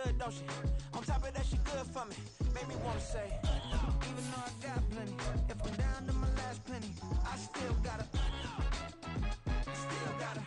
good, don't she? On top of that, she good for me. Made me wanna say, even though I got plenty, if I'm down to my last penny, I still gotta, I still gotta.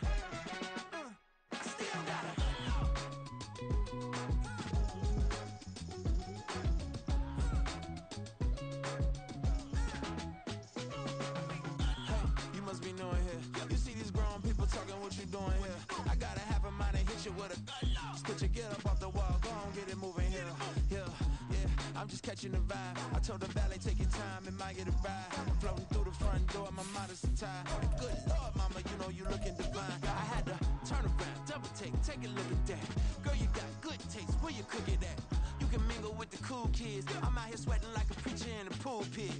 Get up off the wall, go on, get it moving here. Yeah, I'm just catching the vibe. I told the valet, take your time, it might get a ride. Floating through the front door, my modest attire. Good Lord, mama, you know you looking divine. I had to turn around, double take a look at that. Girl, you got good taste, where you cook it at? You can mingle with the cool kids. I'm out here sweating like a preacher in the pulpit.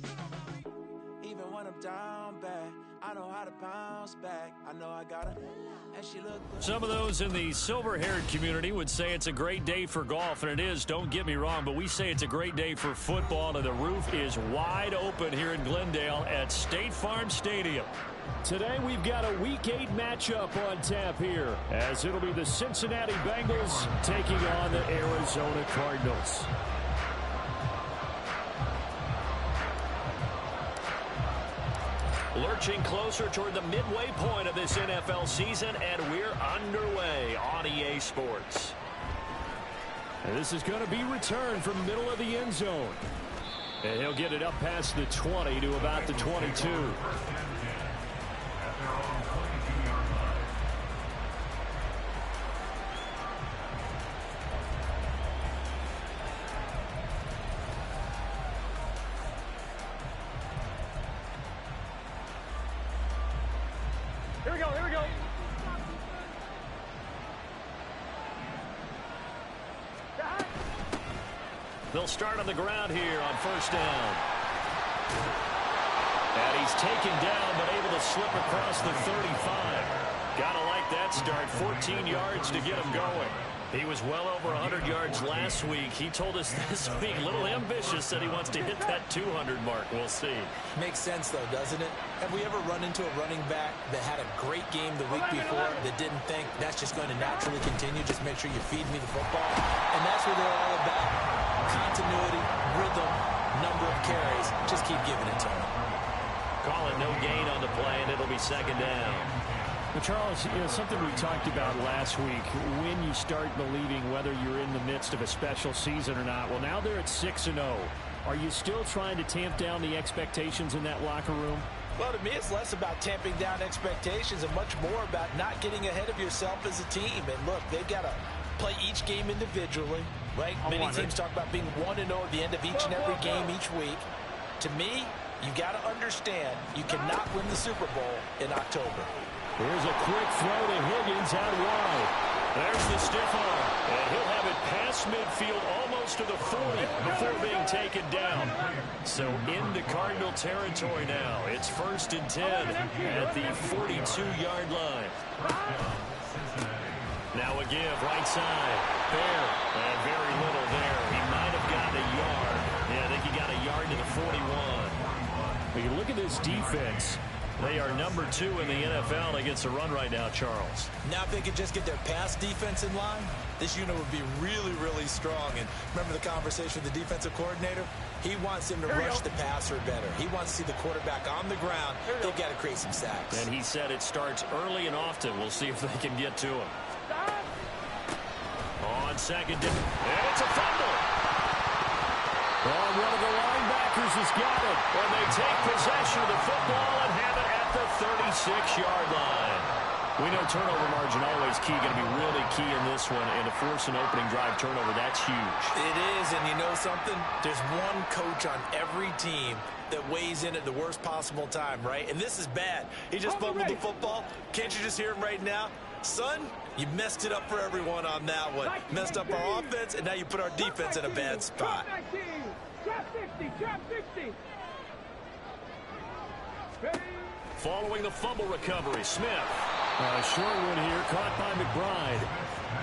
Even when I'm down bad, I know how to bounce back. I know I gotta. And she look good. Some of those in the silver-haired community would say it's a great day for golf, and it is, don't get me wrong, but we say it's a great day for football, and the roof is wide open here in Glendale at State Farm Stadium. Today we've got a Week 8 matchup on tap here, as it'll be the Cincinnati Bengals taking on the Arizona Cardinals. Lurching closer toward the midway point of this NFL season, and we're underway on EA Sports. And this is going to be returned from middle of the end zone. And he'll get it up past the 20 to about the 22. Here we go, here we go. They'll start on the ground here on first down. And he's taken down, but able to slip across the 35. Gotta like that start. 14 yards to get him going. He was well over 100 yards last week. He told us this week, a little ambitious, said he wants to hit that 200 mark. We'll see. Makes sense, though, doesn't it? Have we ever run into a running back that had a great game the week before that didn't think that's just going to naturally continue? Just make sure you feed me the football. And that's what they're all about. Continuity, rhythm, number of carries. Just keep giving it to him. Call it no gain on the play, and it'll be second down. But Charles, something we talked about last week, when you start believing whether you're in the midst of a special season or not. Well, now they're at 6-0. Are you still trying to tamp down the expectations in that locker room? Well, to me, it's less about tamping down expectations and much more about not getting ahead of yourself as a team. And look, they've got to play each game individually, right? Many teams talk about being 1-0 at the end of each and every game each week. To me, you got to understand you cannot win the Super Bowl in October. Here's a quick throw to Higgins out wide. There's the stiff arm, and he'll have it past midfield almost to the 40 before being taken down. So into Cardinal territory now. It's 1st and 10 at the 42-yard line. Now a give, right side. Fair, and very little there. He might have gotten a yard. Yeah, I think he got a yard to the 41. When you look at this defense, they are number 2 in the NFL against the run right now, Charles. Now if they could just get their pass defense in line, this unit would be really, really strong. And remember the conversation with the defensive coordinator? He wants them to rush the passer better. He wants to see the quarterback on the ground. They've got to create some sacks. And he said it starts early and often. We'll see if they can get to him. On second down. And it's a fumble. Oh, one of the linebackers has got it. And they take possession of the football and have it at the 36-yard line. We know turnover margin always key, going to be really key in this one. And to force an opening drive turnover, that's huge. It is, and you know something? There's one coach on every team that weighs in at the worst possible time, right? And this is bad. He just fumbled the football. Can't you just hear him right now? Son, you messed it up for everyone on that one. Messed up our offense, and now you put our defense in a bad spot. Trap 60, trap 60. Following the fumble recovery, Smith. A short one here, caught by McBride.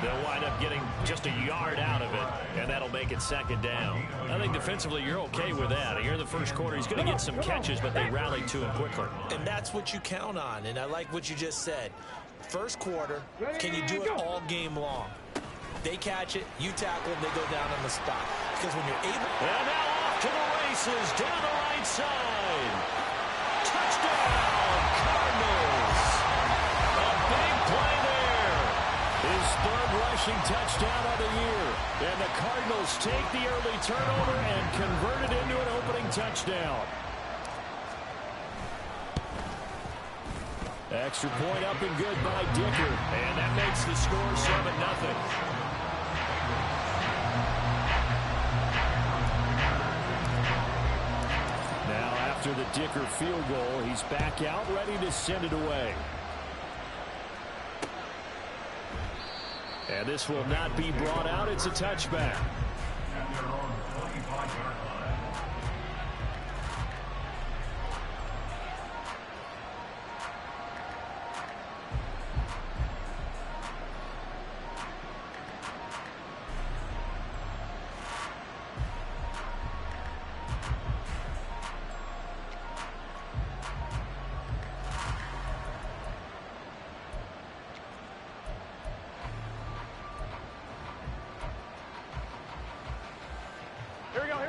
They'll wind up getting just a yard out of it, and that'll make it second down. I think defensively you're okay with that. Here in the first quarter, he's going to get some catches, but they rallied to him quickly. And that's what you count on, and I like what you just said. First quarter, can you do it all game long? They catch it, you tackle them, they go down on the spot. Because when you're able... And now off to the races down the right side. Touchdown, Cardinals. A big play there. His third rushing touchdown of the year. And the Cardinals take the early turnover and convert it into an opening touchdown. Extra point up and good by Dicker. And that makes the score 7-0. Now after the Dicker field goal, he's back out ready to send it away. And this will not be brought out. It's a touchback.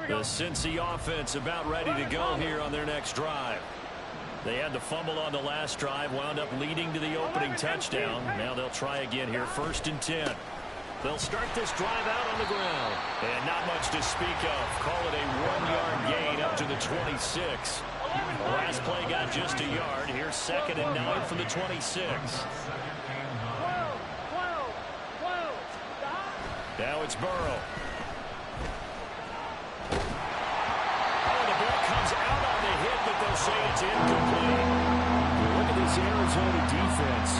The Cincy offense about ready to go here on their next drive. They had the fumble on the last drive, wound up leading to the opening touchdown. Now they'll try again here, 1st and 10. They'll start this drive out on the ground. And not much to speak of. Call it a 1-yard gain up to the 26. The last play got just a yard. Here's 2nd and 9 from the 26. Now it's Burrow. They'll say it's incomplete. Look at this Arizona defense.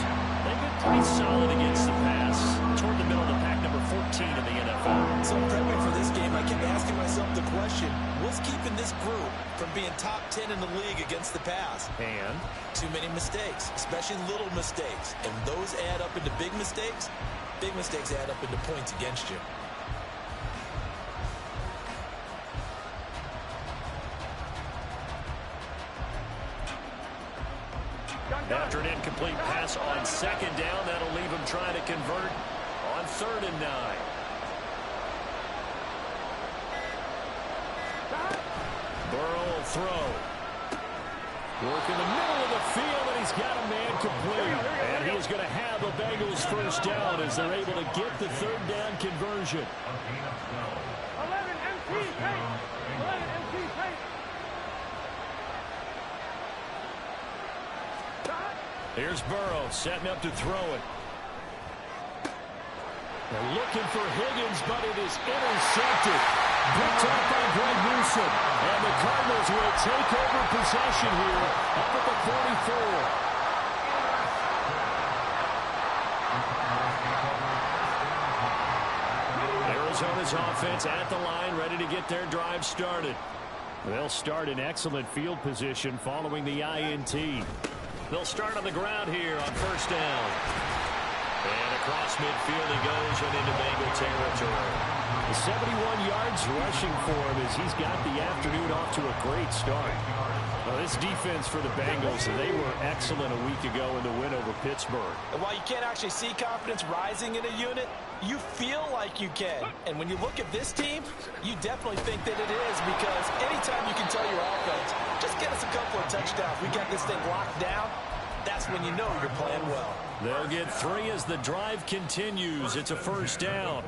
They've been pretty solid against the pass. Toward the middle of the pack, number 14 in the NFL. So prepping for this game, I kept asking myself the question, what's keeping this group from being top 10 in the league against the pass? And? Too many mistakes, especially little mistakes. And those add up into big mistakes. Big mistakes add up into points against you. After an incomplete pass on 2nd down, that'll leave him trying to convert on 3rd and 9. Burrow will throw. Work in the middle of the field, and he's got a man complete. And he is going to have a Bengals 1st down as they're able to get the 3rd down conversion. 11 MT, pace. 11 MT, pace. Here's Burrow setting up to throw it. They're looking for Higgins, but it is intercepted. Picked up by Greg Newsome. And the Cardinals will take over possession here up at the 44. Arizona's offense at the line, ready to get their drive started. They'll start in excellent field position following the INT. They'll start on the ground here on 1st down. And across midfield he goes and into Bengal territory. 71 yards rushing for him as he's got the afternoon off to a great start. Well, this defense for the Bengals, they were excellent a week ago in the win over Pittsburgh. And while you can't actually see confidence rising in a unit, you feel like you can. And when you look at this team, you definitely think that it is, because anytime you can tell your offense, just get us a couple of touchdowns, we got this thing locked down, that's when you know you're playing well. They'll get 3 as the drive continues. It's a 1st down.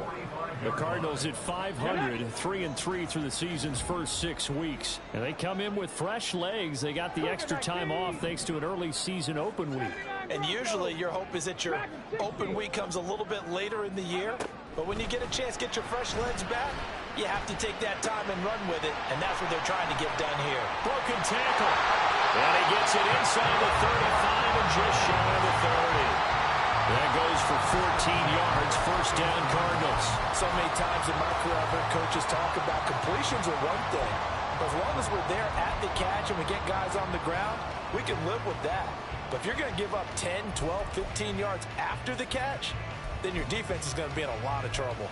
The Cardinals at 500, 3-3 through the season's first 6 weeks. And they come in with fresh legs. They got the extra time off thanks to an early season open week. And usually your hope is that your open week comes a little bit later in the year. But when you get a chance to get your fresh legs back, you have to take that time and run with it. And that's what they're trying to get done here. Broken tackle. And he gets it inside the 35 and just shy of the 30. That goes for 14 yards, 1st down Cardinals. So many times in my career, I've heard coaches talk about completions are one thing. But as long as we're there at the catch and we get guys on the ground, we can live with that. But if you're going to give up 10, 12, 15 yards after the catch, then your defense is going to be in a lot of trouble.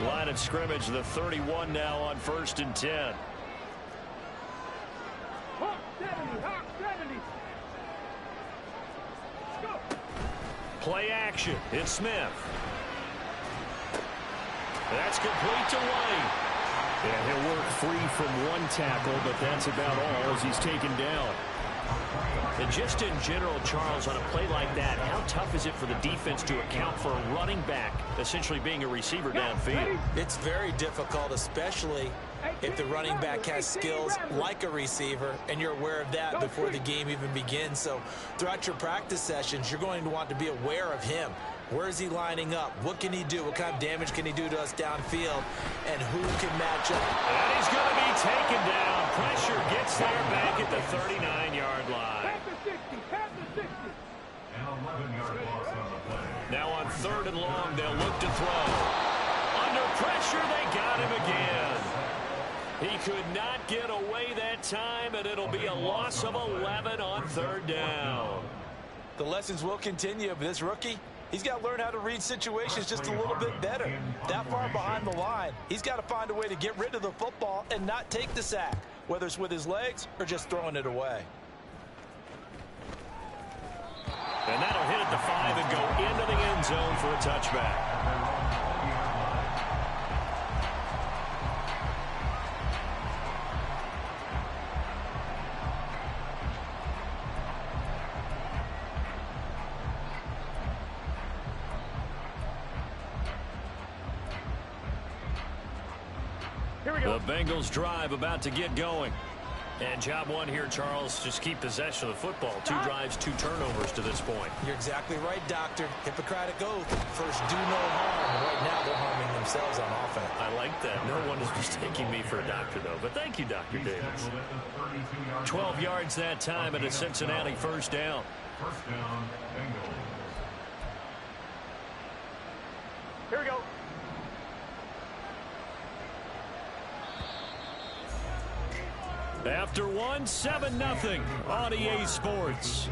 Line of scrimmage, the 31 now on 1st and 10. Play action. It's Smith. That's complete to White. Yeah, he'll work free from one tackle, but that's about all as he's taken down. And just in general, Charles, on a play like that, how tough is it for the defense to account for a running back essentially being a receiver downfield? It's very difficult, especially if the running back has skills like a receiver, and you're aware of that before the game even begins. So throughout your practice sessions, you're going to want to be aware of him. Where is he lining up? What can he do? What kind of damage can he do to us downfield? And who can match up? And he's going to be taken down. Pressure gets there back at the 39-yard line. Now on 3rd and long, they'll look to throw. Under pressure, they got him again. He could not get away that time, and it'll be a loss of 11 on 3rd down. The lessons will continue, but this rookie, he's got to learn how to read situations just a little bit better. That far behind the line, he's got to find a way to get rid of the football and not take the sack, whether it's with his legs or just throwing it away. And that'll hit at the 5 and go into the end zone for a touchback. Here we go. The Bengals drive about to get going. And job one here, Charles, just keep possession of the football. 2 drives, 2 turnovers to this point. You're exactly right, Doctor. Hippocratic oath. First, do no harm. Right now, they're harming themselves on offense. I like that. No one is mistaking me for a doctor, though. But thank you, Dr. Davis. 12 yards that time and a Cincinnati first down. First down, Bengals. Here we go. After one, 7-0 on EA Sports.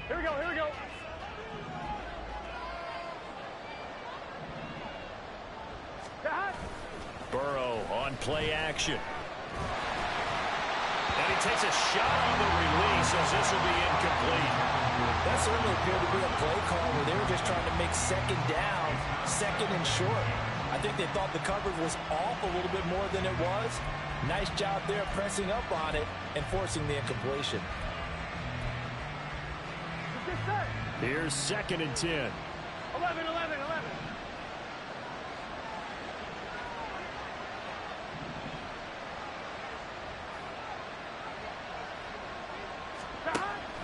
Here we go, here we go. Burrow on play action. And he takes a shot on the release as this will be incomplete. That certainly appeared to be a play call where they were just trying to make second down, second and short. I think they thought the coverage was off a little bit more than it was. Nice job there pressing up on it and forcing the incompletion. Here's 2nd and 10. 11.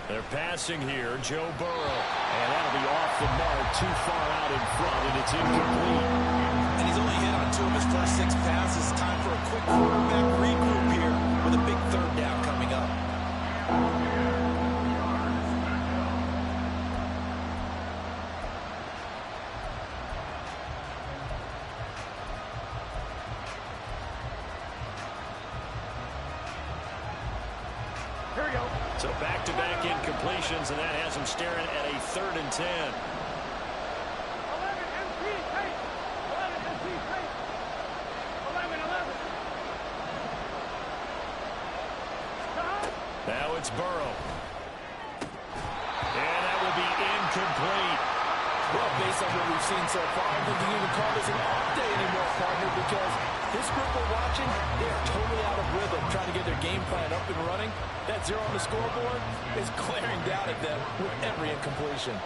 They're passing here, Joe Burrow. And that'll be off the mark, too far out in front, and it's incomplete. And he's only hit on 2 of his first 6 passes. Time for a quick quarterback regroup here with a big 3rd down coming up. Here we go. So back-to-back incompletions, and that has him staring at a 3rd and 10. 11 MT tape. 11 MT tape. 11. Now it's Burrow. And that will be incomplete. Well, based on what we've seen so far, I don't think you can even call this an off day anymore, partner, because this group we're watching, they are totally out of rhythm, trying to get their game plan up and running. That 0 on the scoreboard is glaring down at them with every incompletion.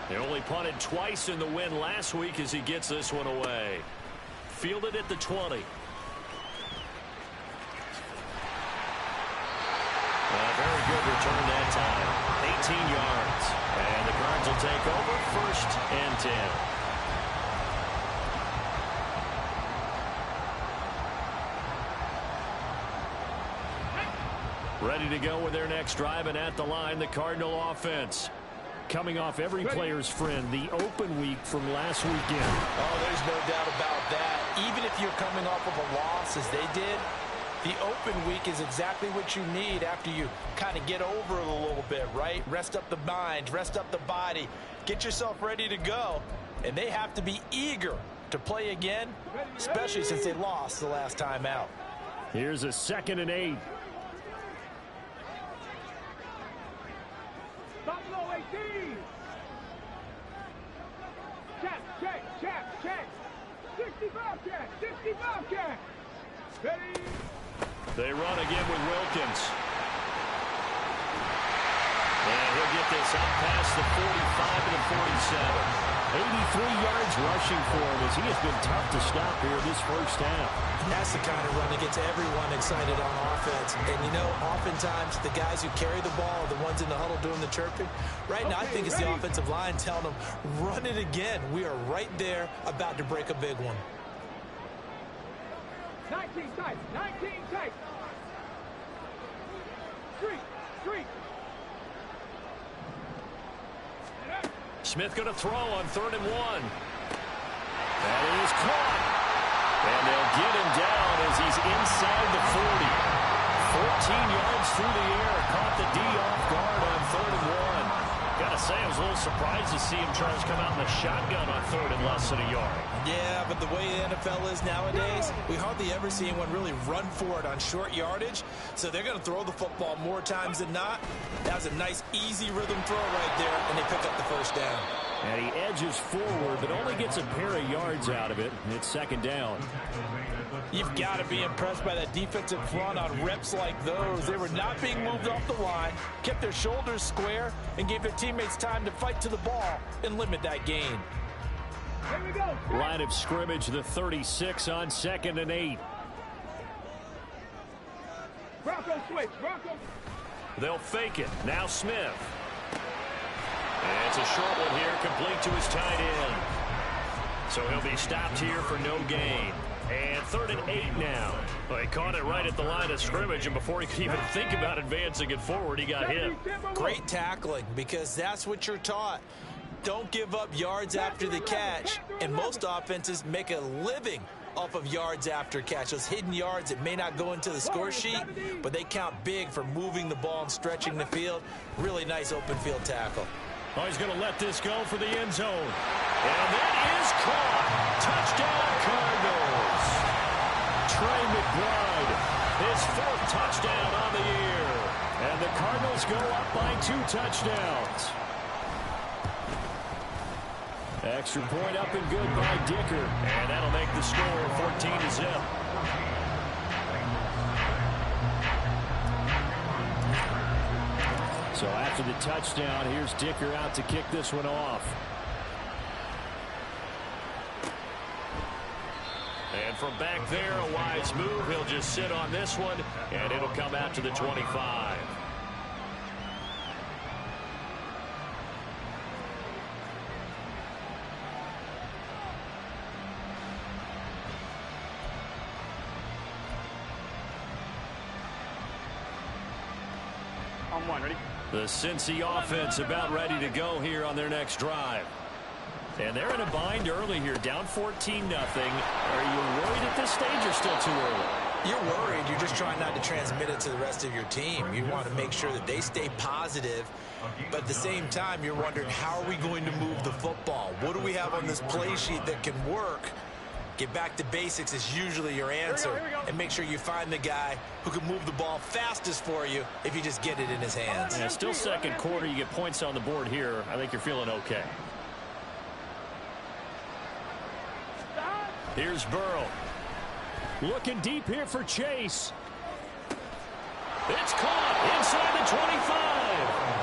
They only punted twice in the win last week as he gets this one away. Fielded at the 20. Very good return that time. 18 yards. And the Cards will take over 1st and 10. Ready to go with their next drive, and at the line, the Cardinal offense. coming off every player's friend, the open week from last weekend. Oh, there's no doubt about that. Even if you're coming off of a loss as they did, the open week is exactly what you need after you kind of get over it a little bit, right? Rest up the mind, rest up the body, get yourself ready to go. And they have to be eager to play again, especially since they lost the last time out. Here's a 2nd and 8. Buffalo 18. Check. 65 check. 65 check. Ready. They run again with Wilkins. And he'll get this up past the 45 to the 47. 83 yards rushing for him as he has been tough to stop here this first half. That's the kind of run that gets everyone excited on offense. And, you know, oftentimes the guys who carry the ball are the ones in the huddle doing the chirping. Right now, I think it's the offensive line telling them, run it again. We are right there about to break a big one. 19 tight. 19 tight. Street. Smith going to throw on 3rd and 1. That is caught. And they'll get him down as he's inside the 40. 14 yards through the air. Caught the D off guard on 3rd and 1. Gotta say, I was a little surprised to see him, Charles, come out in the shotgun on 3rd and less than a yard. Yeah, but the way the NFL is nowadays, we hardly ever see anyone really run for it on short yardage. So they're going to throw the football more times than not. That was a nice, easy rhythm throw right there, and they pick up the first down. And he edges forward, but only gets a pair of yards out of it. It's 2nd down. You've got to be impressed by that defensive front on reps like those. They were not being moved off the line, kept their shoulders square, and gave their teammates time to fight to the ball and limit that gain. Here we go. Line of scrimmage, the 36 on 2nd and 8. Bronco switch. Bronco. They'll fake it. Now Smith. And it's a short one here, complete to his tight end. So he'll be stopped here for no gain. And 3rd and 8 now. Well, he caught it right at the line of scrimmage, and before he could even think about advancing it forward, he got hit. Great tackling, because that's what you're taught. Don't give up yards after the catch, and most offenses make a living off of yards after catch. Those hidden yards that may not go into the score sheet, but they count big for moving the ball and stretching the field. Really nice open field tackle. Oh, he's going to let this go for the end zone. And that is caught. Touchdown, Cardinals. Trey McBride, his 4th touchdown on the year. And the Cardinals go up by 2 touchdowns. Extra point up and good by Dicker. And that'll make the score 14-0. So after the touchdown, here's Dicker out to kick this one off. And from back there, a wise move. He'll just sit on this one, and it'll come out to the 25. On 1, ready? The Cincy offense about ready to go here on their next drive. And they're in a bind early here, down 14-0. Are you worried at this stage or still too early? You're worried. You're just trying not to transmit it to the rest of your team. You want to make sure that they stay positive, but at the same time, you're wondering, how are we going to move the football? What do we have on this play sheet that can work? Get back to basics is usually your answer. And make sure you find the guy who can move the ball fastest for you if you just get it in his hands. Yeah, still 2nd quarter. You get points on the board here. I think you're feeling okay. Here's Burrow. Looking deep here for Chase. It's caught inside the 25.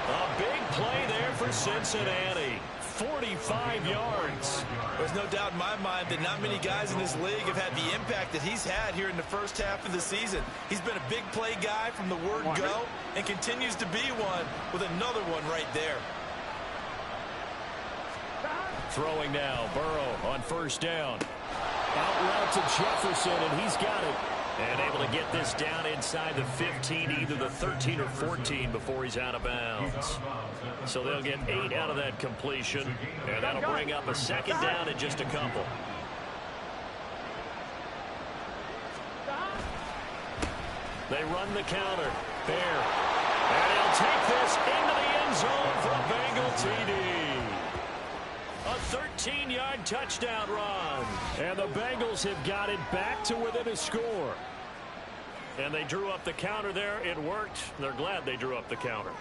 A big play there for Cincinnati. 45 yards. There's no doubt in my mind that not many guys in this league have had the impact that he's had here in the first half of the season. He's been a big play guy from the word go and continues to be one with another one right there. Throwing now, Burrow on 1st down. Out route to Jefferson, and he's got it. And able to get this down inside the 15, either the 13 or 14 before he's out of bounds. So they'll get 8 out of that completion, and that'll bring up a second down in just a couple. They run the counter. There. And he'll take this into the end zone for a Bengal TD. A 13-yard touchdown run. And the Bengals have got it back to within a score. And they drew up the counter there. It worked. They're glad they drew up the counter.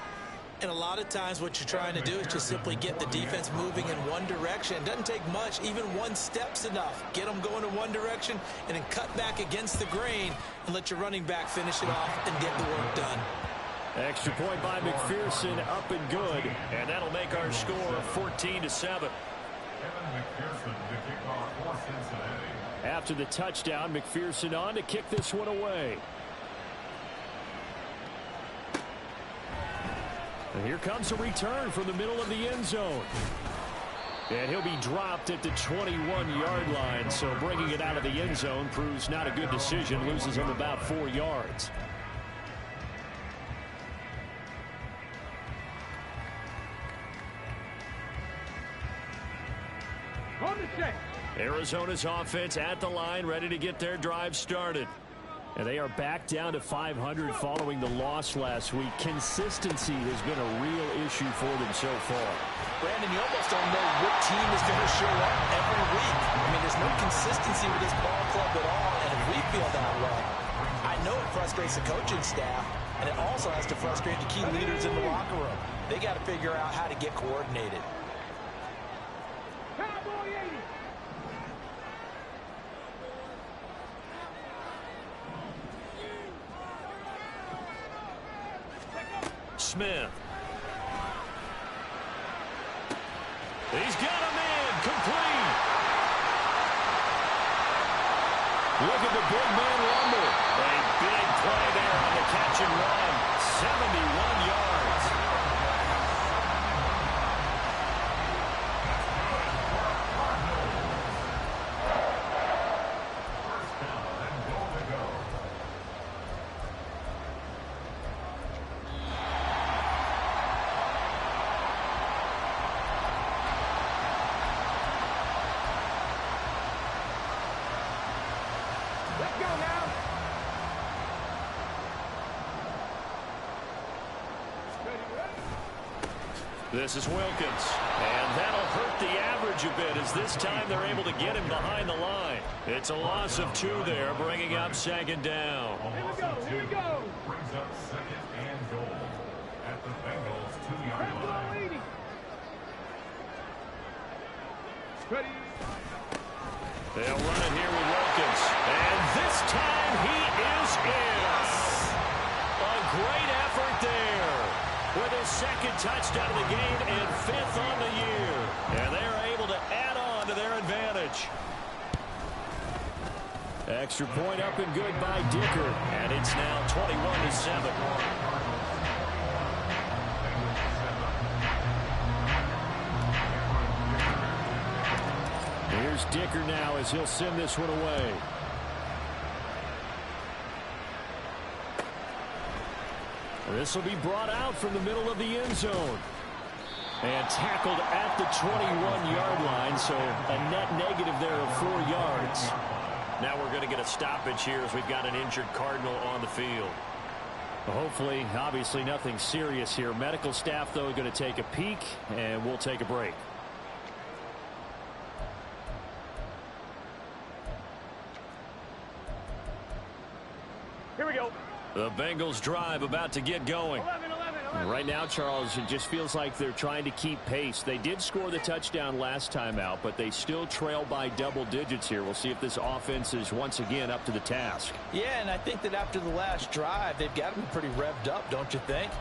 And a lot of times what you're trying to do is just simply get the defense moving in one direction. It doesn't take much. Even one step's enough. Get them going in one direction and then cut back against the grain and let your running back finish it off and get the work done. Extra point by McPherson, up and good. And that'll make our score 14-7. After the touchdown, McPherson on to kick this one away. And here comes a return from the middle of the end zone. And he'll be dropped at the 21-yard line, so bringing it out of the end zone proves not a good decision. Loses him about 4 yards. Arizona's offense at the line, ready to get their drive started. And they are back down to 500 following the loss last week. Consistency has been a real issue for them so far. Brandon, you almost don't know what team is going to show up every week. I mean, there's no consistency with this ball club at all, and if we feel that way, I know it frustrates the coaching staff, and it also has to frustrate the key leaders in the locker room. They got to figure out how to get coordinated. Smith. He's got him in. Complete. Look at the big man rumble. A big play there on the catch and run. 71 yards. This is Wilkins, and that'll hurt the average a bit as this time they're able to get him behind the line. It's a loss of 2 there, bringing up second down. Here we go. Brings up second and goal at the Bengals 2-yard line. Ready. They'll run it here with Wilkins, and this time he is in. A great effort there. With his second touchdown of the game and 5th on the year. And they're able to add on to their advantage. Extra point up and good by Dicker. And it's now 21-7. Here's Dicker now as he'll send this one away. This will be brought out from the middle of the end zone. And tackled at the 21-yard line, so a net negative there of 4 yards. Now we're going to get a stoppage here as we've got an injured Cardinal on the field. Hopefully, obviously nothing serious here. Medical staff, though, going to take a peek, and we'll take a break. Here we go. The Bengals drive about to get going. 11. Right now, Charles, it just feels like they're trying to keep pace. They did score the touchdown last time out, but they still trail by double digits here. We'll see if this offense is once again up to the task. Yeah, and I think that after the last drive, they've got to be pretty revved up, don't you think?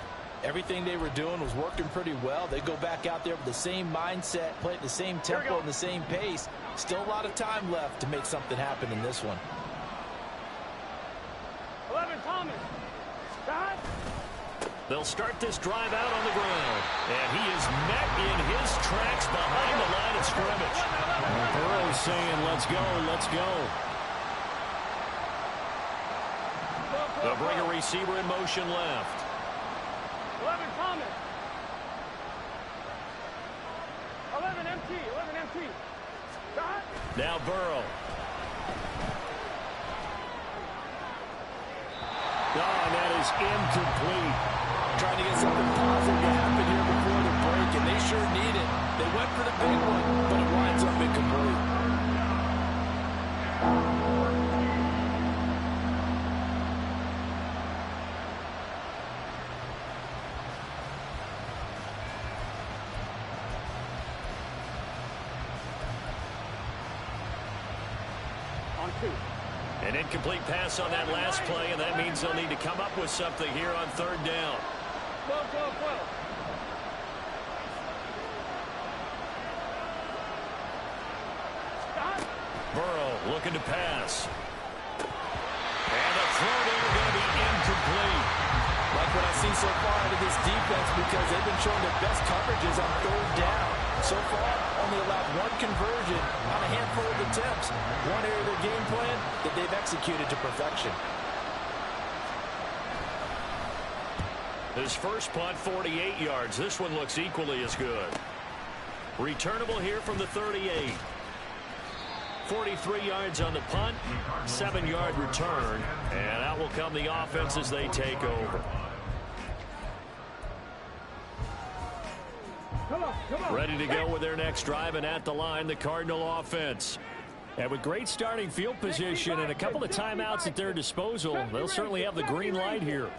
Everything they were doing was working pretty well. They go back out there with the same mindset, play at the same tempo and the same pace. Still a lot of time left to make something happen in this one. 11, Thomas. Shot. They'll start this drive out on the ground. And he is met in his tracks behind the line of scrimmage. Burrow's saying, let's go, let's go. They'll bring a receiver in motion left. 11 Thomas. 11 MT. 11 MT. Shot. Now Burrow. Oh, and that is incomplete. Trying to get something positive to happen here before the break, and they sure need it. They went for the big one, but it winds up incomplete. On 2. An incomplete pass on that last play, and that means they'll need to come up with something here on third down. 12, 12, 12. Stop. Burrow looking to pass. And the throw there going to be incomplete. Like what I see so far out of this defense, because they've been showing their best coverages on third down. So far, only allowed one conversion on a handful of attempts. One area of their game plan that they've executed to perfection. His first punt, 48 yards. This one looks equally as good. Returnable here from the 38. 43 yards on the punt, 7-yard return, and out will come the offense as they take over. Ready to go with their next drive, and at the line, the Cardinal offense. And with great starting field position and a couple of timeouts at their disposal, they'll certainly have the green light here.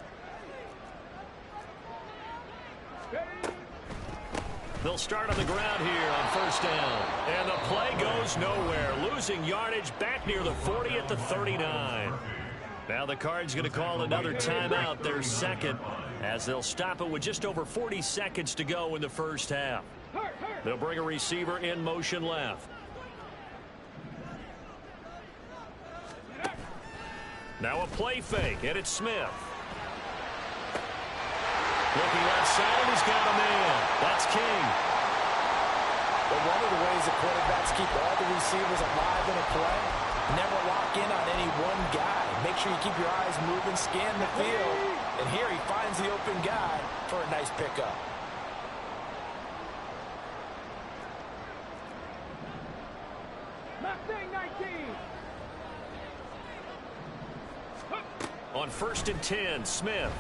They'll start on the ground here on first down. And the play goes nowhere. Losing yardage back near the 40 at the 39. Now the Cards going to call another timeout, their second, as they'll stop it with just over 40 seconds to go in the first half. They'll bring a receiver in motion left. Now a play fake, and it's Smith. Looking left side, he's got a man. That's King. But one of the ways that quarterbacks keep all the receivers alive in a play, never lock in on any one guy. Make sure you keep your eyes moving, scan the field. And here he finds the open guy for a nice pickup. Mustang 19. On first and 10, Smith.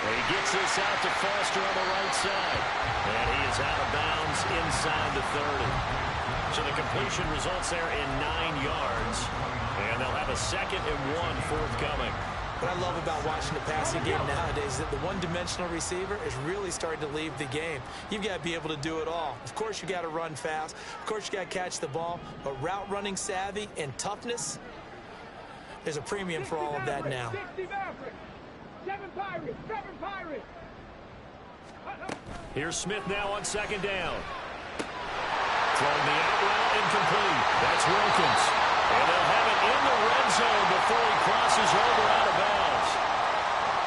He gets this out to Foster on the right side. And he is out of bounds inside the 30. So the completion results there in 9 yards. And they'll have a 2nd and 1 forthcoming. What I love about watching the passing game nowadays is that the one-dimensional receiver is really starting to leave the game. You've got to be able to do it all. Of course, you got to run fast. Of course, you got to catch the ball. But route running savvy and toughness, there's a premium for all of that now. 7 Pirates. 7 Pirates. Here's Smith now on second down. Throwing the out route, incomplete. That's Wilkins. And they'll have it in the red zone before he crosses over out of bounds.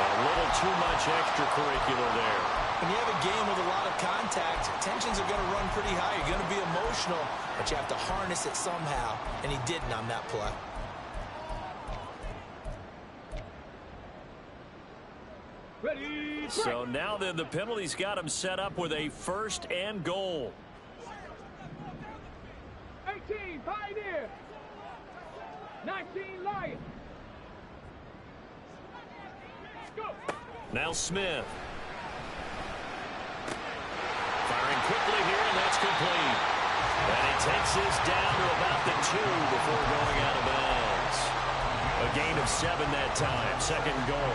A little too much extracurricular there. When you have a game with a lot of contact, tensions are going to run pretty high. You're going to be emotional, but you have to harness it somehow, and he didn't on that play. Ready. So now then, the penalty's got him set up with a 1st and goal. 18 Pioneer. 19 Lion. Go. Now Smith. Firing quickly here, and that's complete. And he takes this down to about the 2 before going out of bounds. A gain of 7 that time. 2nd and goal.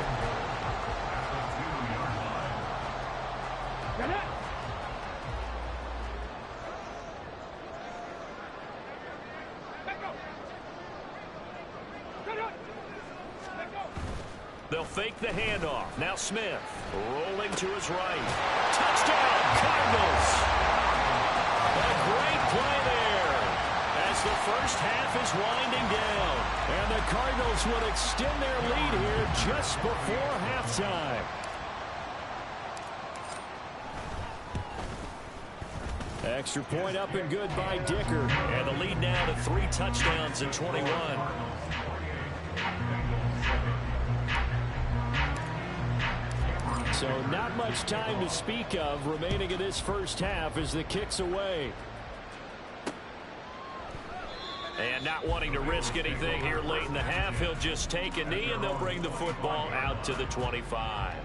They'll fake the handoff. Now Smith rolling to his right. Touchdown, Cardinals. A great play there as the first half is winding down. And the Cardinals would extend their lead here just before halftime. Extra point up and good by Dicker. And the lead now to 3 touchdowns in 21. So not much time to speak of remaining in this first half as the kick's away. And not wanting to risk anything here late in the half, he'll just take a knee, and they'll bring the football out to the 25.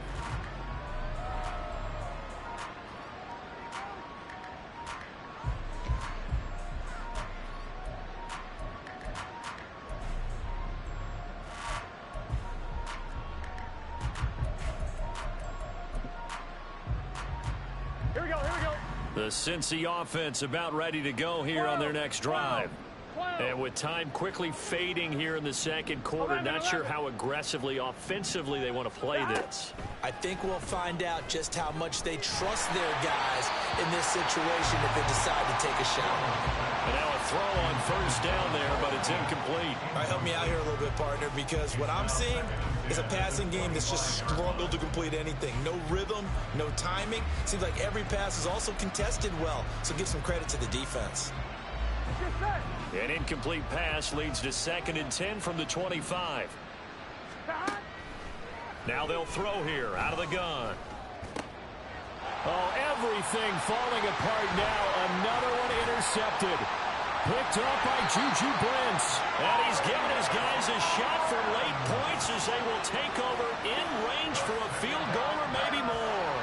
The Cincy offense about ready to go here on their next drive. And with time quickly fading here in the second quarter, not sure how aggressively, offensively they want to play this. I think we'll find out just how much they trust their guys in this situation if they decide to take a shot. And now a throw on first down there, but it's incomplete. All right, help me out here a little bit, partner, because what I'm seeing is a passing game that's just struggled to complete anything. No rhythm, no timing. Seems like every pass is also contested well, so give some credit to the defense. An incomplete pass leads to 2nd and 10 from the 25. Now they'll throw here out of the gun. Oh, everything falling apart now. Another one intercepted. Picked up by Juju Brents. And he's giving his guys a shot for late points as they will take over in range for a field goal or maybe more.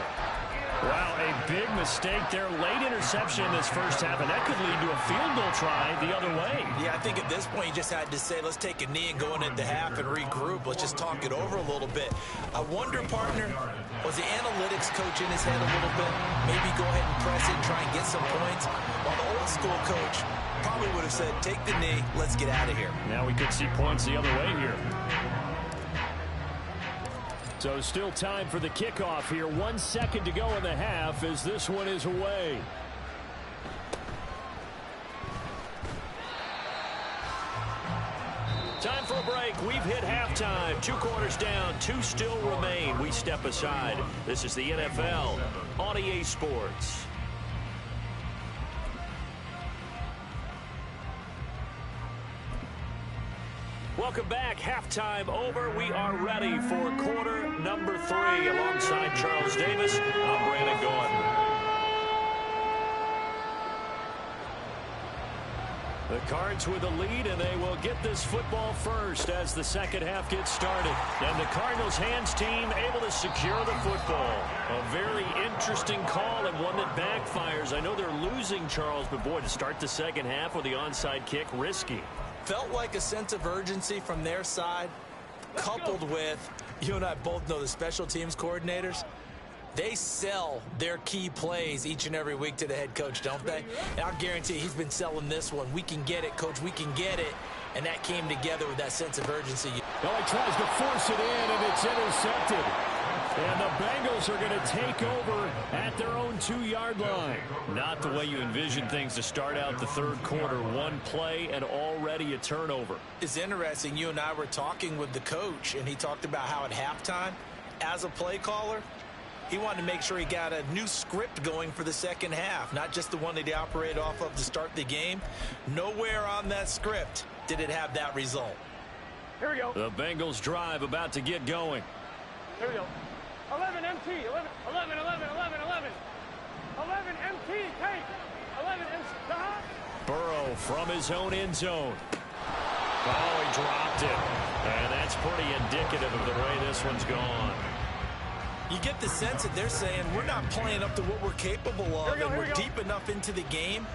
Wow, a big mistake there. Late interception in this first half, and that could lead to a field goal try the other way. Yeah, I think at this point you just had to say, let's take a knee and go into half and regroup. Let's just talk it over a little bit. I wonder, partner, was the analytics coach in his head a little bit? Maybe go ahead and press it and try and get some points? While the old school coach probably would have said, take the knee, let's get out of here. Now we could see points the other way here. So still time for the kickoff here. 1 second to go in the half as this one is away. Time for a break. We've hit halftime. 2 quarters down. 2 still remain. We step aside. This is the NFL on EA Sports. Welcome back. Halftime over. We are ready for quarter number 3. Alongside Charles Davis, I'm Brandon Gaudin. The Cards with the lead, and they will get this football first as the second half gets started. And the Cardinals hands team able to secure the football. A very interesting call and one that backfires. I know they're losing, Charles, but boy, to start the second half with the onside kick, risky. Felt like a sense of urgency from their side, coupled with, you and I both know the special teams coordinators, they sell their key plays each and every week to the head coach, don't they? And I'll guarantee he's been selling this one. We can get it, coach, we can get it. And that came together with that sense of urgency. Well, he tries to force it in, and it's intercepted. And the Bengals are going to take over at their own 2-yard line. Not the way you envision things to start out the third quarter. One play and already a turnover. It's interesting. You and I were talking with the coach, and he talked about how at halftime, as a play caller, he wanted to make sure he got a new script going for the second half, not just the one that he operated off of to start the game. Nowhere on that script did it have that result. Here we go. The Bengals drive about to get going. Here we go. 11 MT, 11, 11, 11, 11, 11. 11 MT, take. 11 MT, stop. Burrow from his own end zone. Oh, he dropped it. And that's pretty indicative of the way this one's gone. You get the sense that they're saying we're not playing up to what we're capable of, and we're deep enough into the game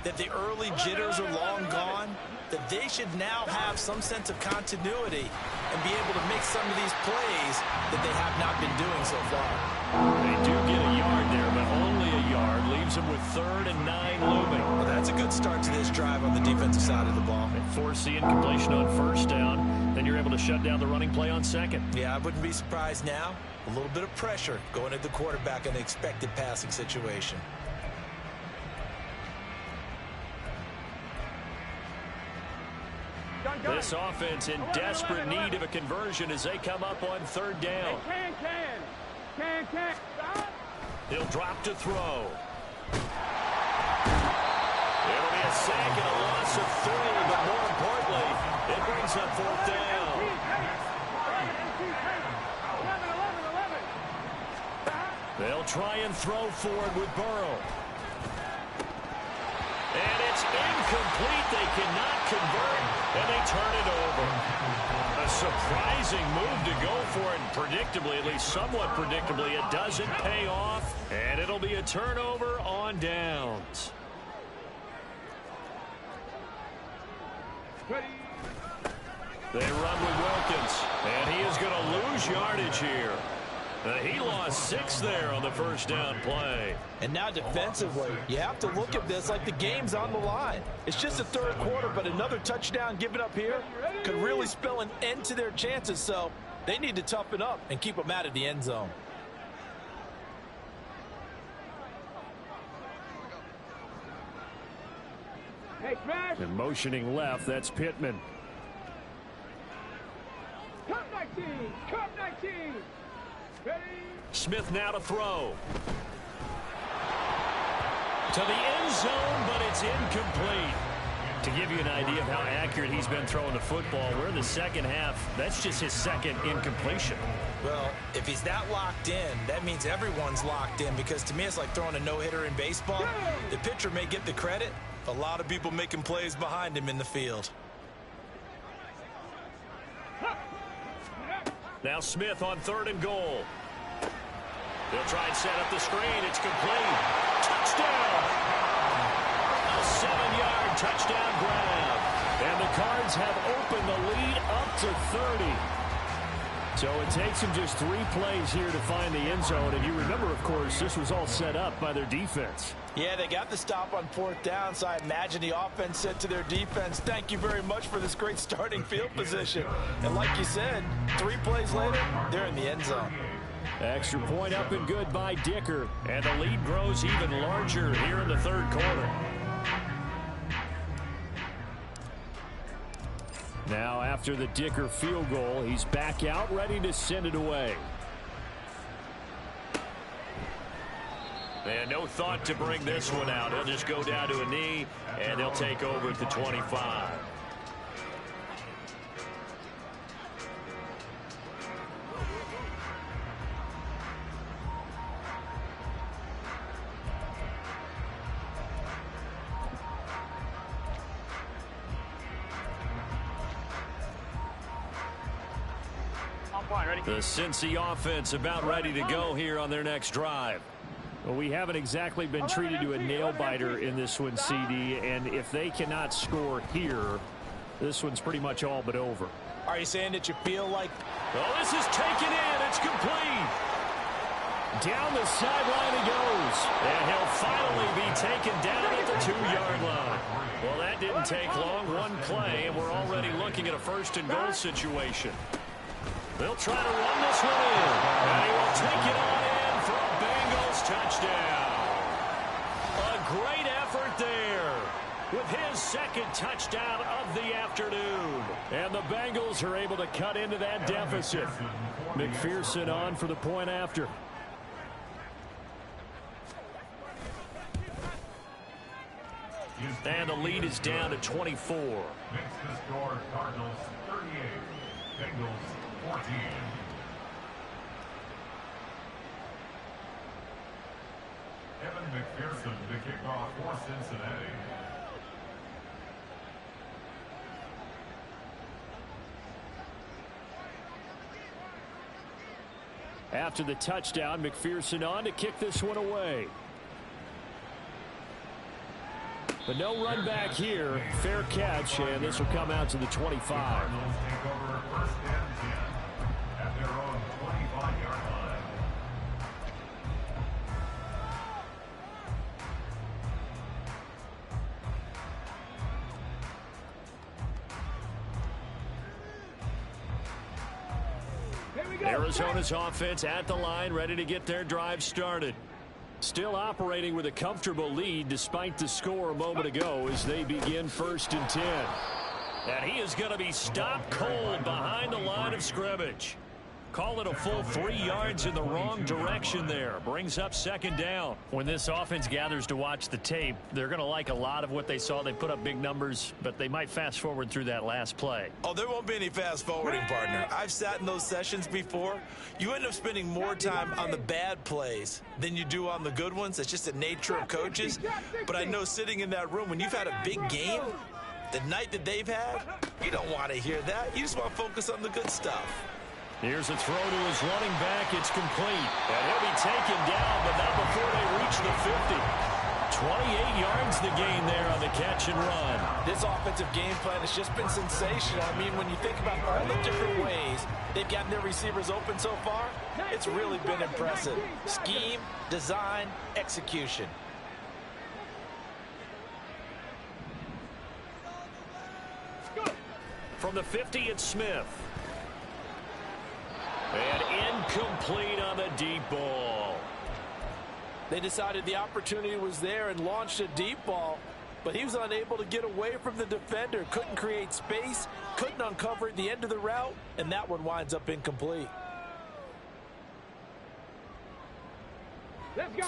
that the early jitters are long gone, that they should now have some sense of continuity and be able to make some of these plays that they have not been doing so far. They do get a yard there, but only a yard. Leaves them with 3rd and 9 looming. Well, that's a good start to this drive on the defensive side of the ball. They force the incompletion on first down. Then you're able to shut down the running play on second. Yeah, I wouldn't be surprised now. A little bit of pressure going at the quarterback in an expected passing situation. This offense in desperate need of a conversion as they come up on 3rd down. Can. Stop. He'll drop to throw. It'll be a sack and a loss of 3, but more importantly, it brings up 4th down. They'll try and throw forward with Burrow. And it's incomplete. They cannot convert, and they turn it over. A surprising move to go for it, and predictably, at least somewhat predictably, it doesn't pay off, and it'll be a turnover on downs. They run with Wilkins, and he is going to lose yardage here. He lost 6 there on the first down play. And now defensively, you have to look at this like the game's on the line. It's just the third quarter, but another touchdown given up here could really spell an end to their chances. So they need to toughen up and keep them out of the end zone. And motioning left, that's Pittman. Cup 19! Cup 19! Ready? Smith now to throw. To the end zone, but it's incomplete. To give you an idea of how accurate he's been throwing the football, we're in the second half. That's just his second incompletion. Well, if he's that locked in, that means everyone's locked in, because to me it's like throwing a no-hitter in baseball. The pitcher may get the credit, a lot of people making plays behind him in the field. Now Smith on 3rd and goal. They'll try and set up the screen. It's complete. Touchdown! A 7-yard touchdown grab. And the Cards have opened the lead up to 30. So it takes them just 3 plays here to find the end zone. And you remember, of course, this was all set up by their defense. Yeah, they got the stop on 4th down, so I imagine the offense said to their defense, thank you very much for this great starting field position. And like you said, 3 plays later, they're in the end zone. Extra point up and good by Dicker. And the lead grows even larger here in the third quarter. Now after the Dicker field goal, he's back out ready to send it away. And no thought to bring this one out. He'll just go down to a knee, and they'll take over at the 25. The Cincy offense about ready to go here on their next drive. Well, we haven't exactly been treated to a nail-biter in this one, CD, and if they cannot score here, this one's pretty much all but over. Are you saying that you feel like... Oh, this is taken in. It's complete. Down the sideline he goes. And he'll finally be taken down at the 2-yard line. Well, that didn't take long. One play, and we're already looking at a 1st and goal situation. They'll try to run this one in. And he will take it on in for a Bengals touchdown. A great effort there with his 2nd touchdown of the afternoon. And the Bengals are able to cut into that deficit. McPherson on for the point after. And the lead is down to 24. Makes the score Cardinals 38, Bengals 14. Evan McPherson to kick off for Cincinnati. After the touchdown, McPherson on to kick this one away. But no run back here. Fair catch, and this will come out to the 25. Cardinals take over 1st and 10 at their own 25-yard line. Arizona's offense at the line, ready to get their drive started. Still operating with a comfortable lead despite the score a moment ago as they begin 1st and 10. And he is going to be stopped cold behind the line of scrimmage. Call it a full 3 yards in the wrong direction there. Brings up second down. When this offense gathers to watch the tape, they're going to like a lot of what they saw. They put up big numbers, but they might fast forward through that last play. Oh, there won't be any fast forwarding, partner. I've sat in those sessions before. You end up spending more time on the bad plays than you do on the good ones. It's just the nature of coaches. But I know sitting in that room, when you've had a big game, the night that they've had, you don't want to hear that. You just want to focus on the good stuff. Here's a throw to his running back. It's complete. And he'll be taken down, but not before they reach the 50. 28 yards the gain there on the catch and run. This offensive game plan has just been sensational. I mean, when you think about all the different ways they've gotten their receivers open so far, it's really been impressive. Scheme, design, execution. From the 50, it's Smith. And incomplete on the deep ball. They decided the opportunity was there and launched a deep ball, but he was unable to get away from the defender. Couldn't create space, couldn't uncover at the end of the route, and that one winds up incomplete.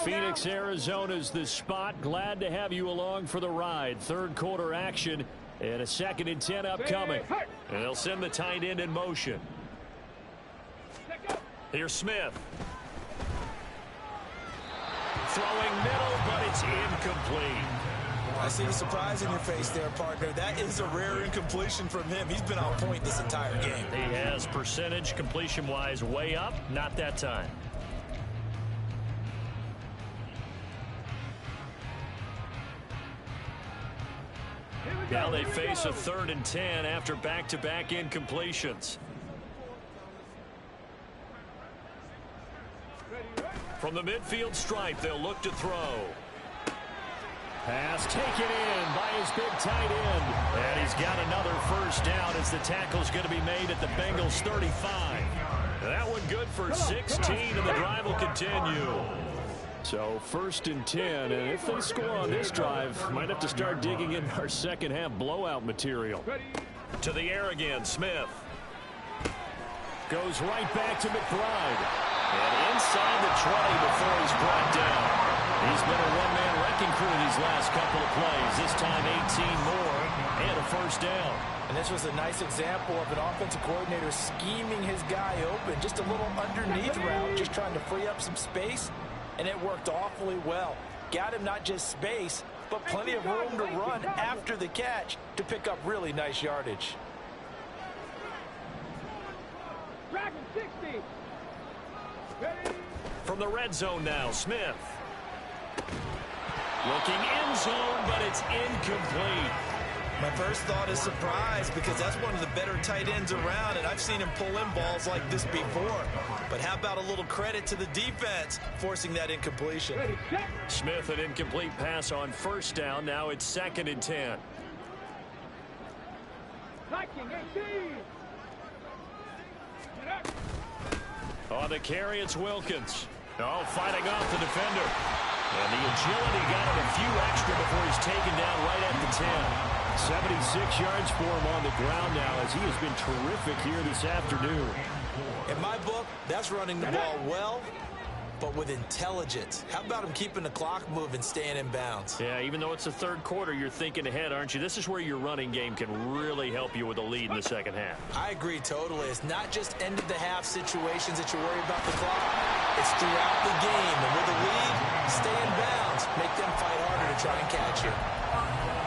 Phoenix, Arizona's the spot. Glad to have you along for the ride. Third quarter action and a 2nd and 10 upcoming. And they'll send the tight end in motion. Here's Smith. Throwing middle, but it's incomplete. I see the surprise in your face there, partner. That is a rare incompletion from him. He's been on point this entire game. He has percentage completion-wise way up. Not that time. Now they face a 3rd and 10 after back-to-back incompletions. From the midfield stripe, they'll look to throw. Pass taken in by his big tight end. And he's got another first down as the tackle's going to be made at the Bengals 35. That one good for 16, and the drive will continue. So 1st and 10, and if they score on this drive, might have to start digging in our second half blowout material. To the air again, Smith. Goes right back to McBride. And inside the 20 before he's brought down. He's been a one-man wrecking crew these last couple of plays. This time 18 more and a first down. And this was a nice example of an offensive coordinator scheming his guy open. Just a little underneath route, just trying to free up some space. And it worked awfully well. Got him not just space, but plenty of room to run after the catch to pick up really nice yardage. From the red zone now, Smith. Looking end zone, but it's incomplete. My first thought is surprise, because that's one of the better tight ends around, and I've seen him pull in balls like this before. But how about a little credit to the defense forcing that incompletion? Smith, an incomplete pass on first down. Now it's 2nd and 10. On the carry, it's Wilkins. Oh, fighting off the defender. And the agility got him a few extra before he's taken down right at the 10. 76 yards for him on the ground now, as he has been terrific here this afternoon. In my book, that's running the ball well, but with intelligence. How about him keeping the clock moving, staying in bounds? Yeah, even though it's the third quarter, you're thinking ahead, aren't you? This is where your running game can really help you with a lead in the second half. I agree totally. It's not just end-of-the-half situations that you worry about the clock. It's throughout the game. And with a lead, stay in bounds. Make them fight harder to try and catch you.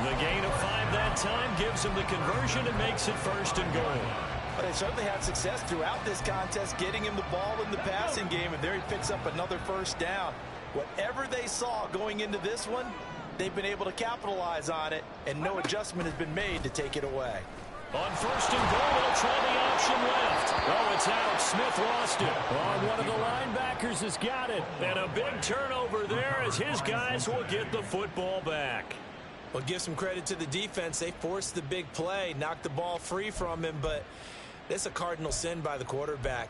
The gain of 5 that time gives him the conversion and makes it 1st and goal. But they certainly had success throughout this contest, getting him the ball in the passing game, and there he picks up another first down. Whatever they saw going into this one, they've been able to capitalize on it, and no adjustment has been made to take it away. On 1st and goal, they'll try the option left. Oh, it's out. Smith lost it. Oh, one of the linebackers has got it. And a big turnover there as his guys will get the football back. Well, give some credit to the defense. They forced the big play, knocked the ball free from him, but that's a cardinal sin by the quarterback.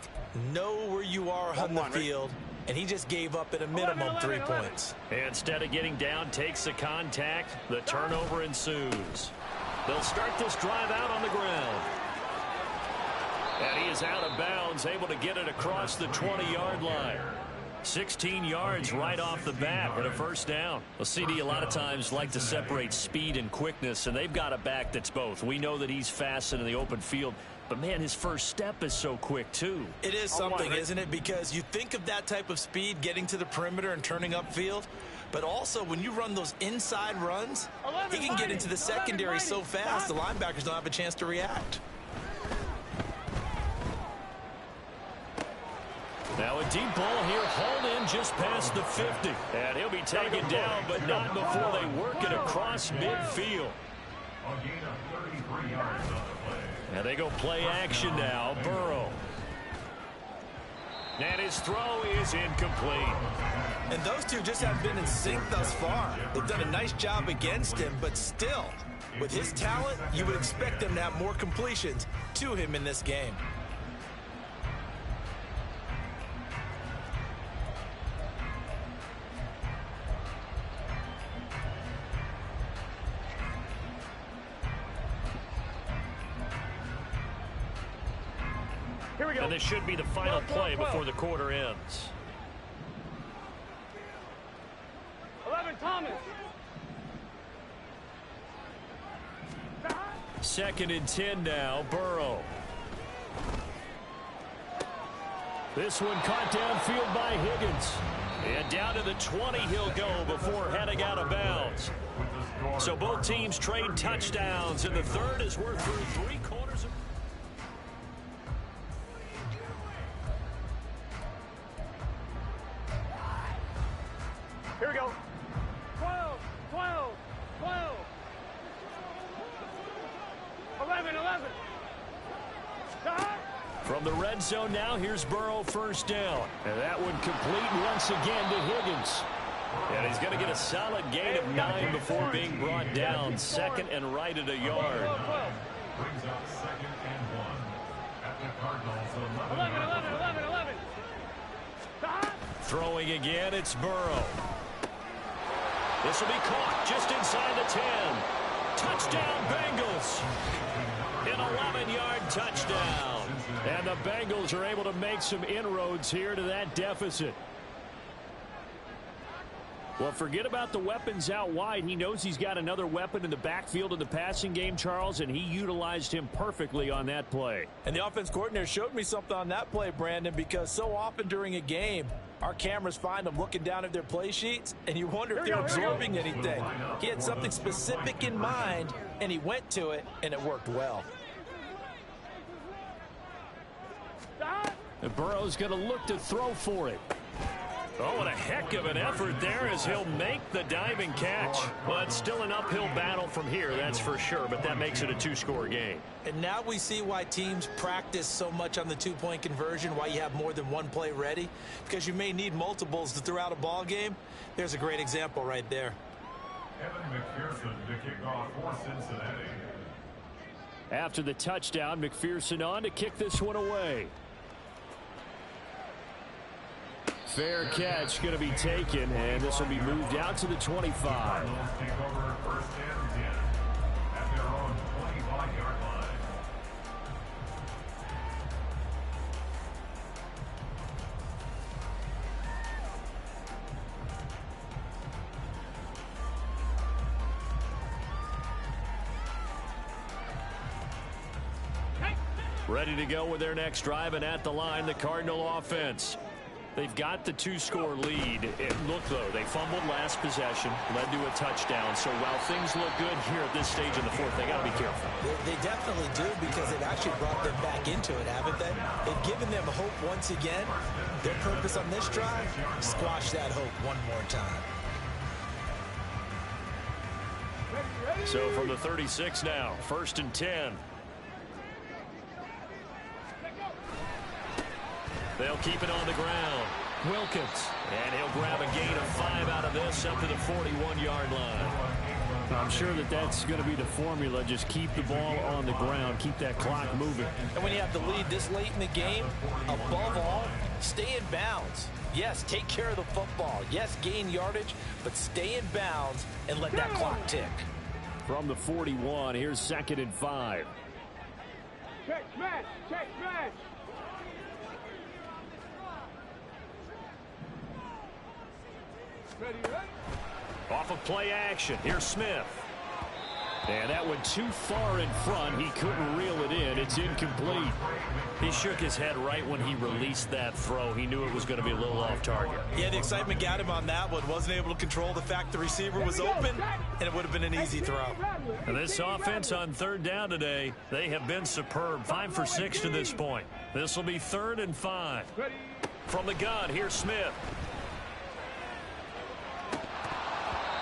Know where you are on the field, and he just gave up at a minimum 3 points. Instead of getting down, takes the contact. The turnover ensues. They'll start this drive out on the ground. And he is out of bounds, able to get it across the 20-yard line. 16 yards right off the bat and a first down. Well, CD a lot of times like to separate speed and quickness, and they've got a back that's both. We know that he's fast in the open field, but, man, his first step is so quick, too. It is something, isn't it? Because you think of that type of speed getting to the perimeter and turning upfield, but also when you run those inside runs, he can get into the secondary so fast the linebackers don't have a chance to react. Now a deep ball here, hauled in just past the 50. And he'll be taken down, but not before they work it across midfield. A gain of 33 yards on the play. And they go play action now. Burrow. And his throw is incomplete. And those two just haven't been in sync thus far. They've done a nice job against him, but still, with his talent, you would expect them to have more completions to him in this game. Here we go. And this should be the final play before the quarter ends. 11, Thomas. Second and 10 now, Burrow. This one caught downfield by Higgins. And down to the 20 he'll go before heading out of bounds. So both teams trade touchdowns, and the third as we're through 3 quarters of... Here we go. 12, 12, 12. 11, 11. From the red zone now, here's Burrow first down. And that one complete once again to Higgins. And he's going to get a solid gain of 9 before being brought down. Second and right at a yard. Brings up second and 1 at the Cardinals 11, 11, 11, 11. Throwing again, it's Burrow. This will be caught just inside the 10. Touchdown, Bengals. An 11-yard touchdown. And the Bengals are able to make some inroads here to that deficit. Well, forget about the weapons out wide. He knows he's got another weapon in the backfield in the passing game, Charles, and he utilized him perfectly on that play. And the offense coordinator showed me something on that play, Brandon, because so often during a game, our cameras find them looking down at their play sheets, and you wonder if they're absorbing anything. He had something specific in mind, and he went to it, and it worked well. And Burrow's going to look to throw for it. Oh, what a heck of an effort there as he'll make the diving catch. Well, it's still an uphill battle from here, that's for sure, but that makes it a 2-score game. And now we see why teams practice so much on the 2-point conversion, why you have more than one play ready, because you may need multiples to throw out a ball game. There's a great example right there. Evan McPherson to kick off for Cincinnati. After the touchdown, McPherson on to kick this one away. Fair catch going to be taken, and this will be moved out to the 25. Cardinals take over first and 10 at their own 25-yard line. Ready to go with their next drive, and at the line, the Cardinal offense. They've got the 2-score lead. Look, though, they fumbled last possession, led to a touchdown. So while things look good here at this stage in the fourth, they got to be careful. They definitely do, because they've actually brought them back into it, haven't they? They've given them hope once again. Their purpose on this drive, squash that hope one more time. So from the 36 now, first and 10. They'll keep it on the ground. Wilkins. And he'll grab a gain of 5 out of this up to the 41-yard line. I'm sure that that's going to be the formula. Just keep the ball on the ground. Keep that clock moving. And when you have the lead this late in the game, above all, stay in bounds. Yes, take care of the football. Yes, gain yardage, but stay in bounds and let that clock tick. From the 41, here's second and 5. Check, smash. Check, smash. Ready, right? Off of play action. Here's Smith. And that went too far in front. He couldn't reel it in. It's incomplete. He shook his head right when he released that throw. He knew it was going to be a little off target. Yeah, the excitement got him on that one. Wasn't able to control the fact the receiver was open, and it would have been an easy throw. And this offense on third down today, they have been superb. 5 for 6 to this point. This will be 3rd and 5. From the gun, here's Smith.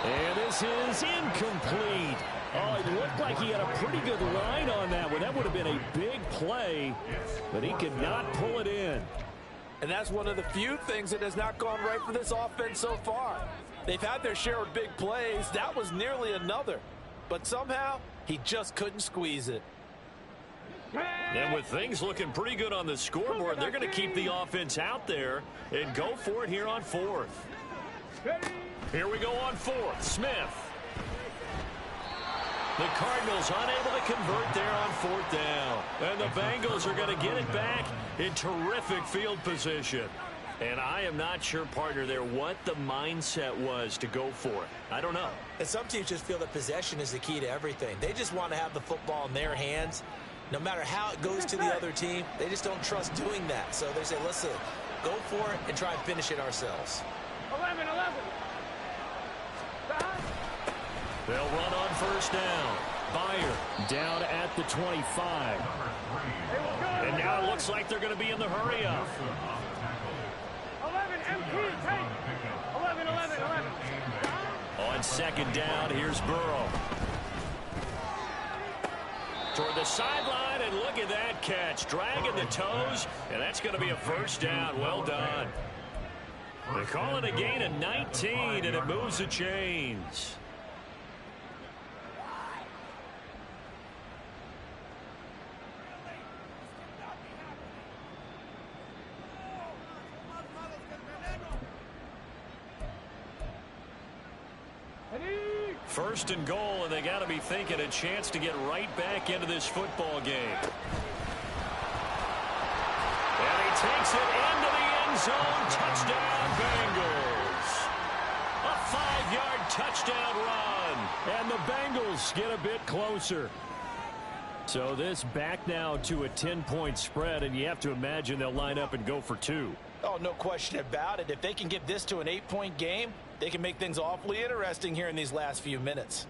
And this is incomplete. Oh, it looked like he had a pretty good line on that one. That would have been a big play, but he could not pull it in. And that's one of the few things that has not gone right for this offense so far. They've had their share of big plays. That was nearly another. But somehow, he just couldn't squeeze it. And with things looking pretty good on the scoreboard, they're going to keep the offense out there and go for it here on 4th. Here we go on 4th. Smith. The Cardinals unable to convert there on 4th down. And the Bengals are going to get it back in terrific field position. And I am not sure, partner, there what the mindset was to go for it. I don't know. And some teams just feel that possession is the key to everything. They just want to have the football in their hands. No matter how it goes to the other team, they just don't trust doing that. So they say, listen, go for it and try and finish it ourselves. 11. They'll run on 1st down. Byer down at the 25. And now it looks like they're going to be in the hurry up. 11 MT, take. 11. On 2nd down, here's Burrow. Toward the sideline, and look at that catch. Dragging the toes, and that's going to be a 1st down. Well done. They call it a gain of 19, and it moves the chains. First and goal, and they got to be thinking a chance to get right back into this football game. And he takes it into the end zone. Touchdown, Bengals. A 5-yard touchdown run. And the Bengals get a bit closer. So this back now to a 10-point spread, and you have to imagine they'll line up and go for 2. Oh, no question about it. If they can get this to an 8-point game, they can make things awfully interesting here in these last few minutes.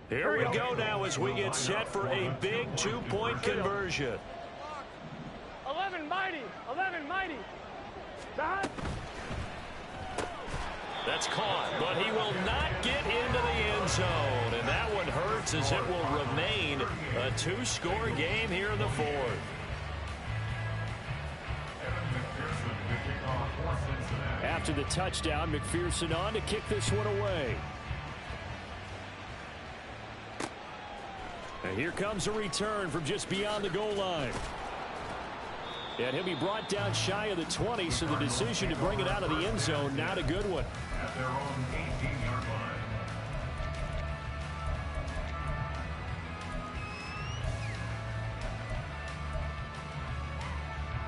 Here we go now as we get set for a big 2-point conversion. 11 mighty. That's caught, but he will not get into the end zone. And that one hurts as it will remain a 2-score game here in the 4th. After the touchdown, McPherson on to kick this one away. And here comes a return from just beyond the goal line. And he'll be brought down shy of the 20, so the decision to bring it out of the end zone, not a good one. At their own 18-yard